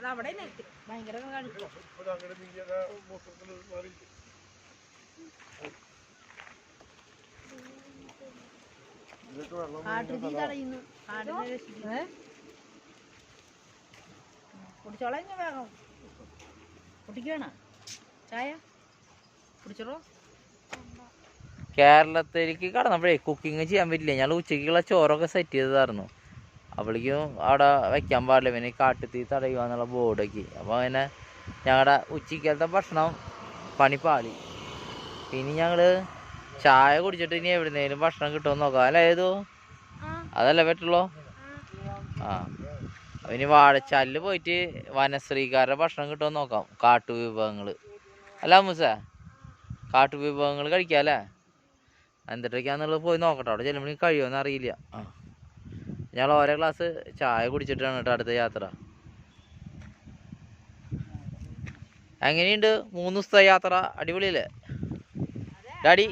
അവിടെ ഭയങ്കര കുടിച്ചോളാം വേഗം കുടിക്കണ ചായ കുടിച്ചോളൂ. കേരളത്തിലേക്ക് കടന്നപ്പോഴേ കുക്കിങ് ചെയ്യാൻ പറ്റില്ല. ഞങ്ങൾ ഉച്ചയ്ക്കുള്ള ചോറൊക്കെ സെറ്റ് ചെയ്തതായിരുന്നു. അപ്പോഴേക്കും അവിടെ വയ്ക്കാൻ പാടില്ല, പിന്നെ കാട്ടുതീ തടയുക എന്നുള്ള ബോർഡൊക്കെ. അപ്പോൾ അങ്ങനെ ഞങ്ങളുടെ ഉച്ചയ്ക്കലത്തെ ഭക്ഷണം പണിപ്പാളി. പിന്നെ ഞങ്ങൾ ചായ കുടിച്ചിട്ട് ഇനി എവിടുന്നേലും ഭക്ഷണം കിട്ടുമെന്ന് നോക്കാം. അല്ല ഏതോ അതല്ലേ പറ്റുള്ളൂ. ആ ഇനി വാഴച്ചാലിൽ പോയിട്ട് വനശ്രീക്കാരുടെ ഭക്ഷണം കിട്ടുമെന്ന് നോക്കാം. കാട്ടുവിഭവങ്ങൾ അല്ല മൂസേ, കാട്ടുവിഭവങ്ങൾ കഴിക്കാം അല്ലേ? എന്തിട്ടൊക്കെയാണെന്നുള്ളത് പോയി നോക്കട്ടെ. അവിടെ ചെല്ലുമ്പോൾ കഴിയുമെന്ന് അറിയില്ല. ആ ഞങ്ങൾ ഓരോ ഗ്ലാസ് ചായ കുടിച്ചിട്ടാണ് കേട്ടോ അടുത്ത യാത്ര. എങ്ങനെയുണ്ട് 3 ദിവസത്തെ യാത്ര? അടിപൊളിയല്ലേ ഡാഡി?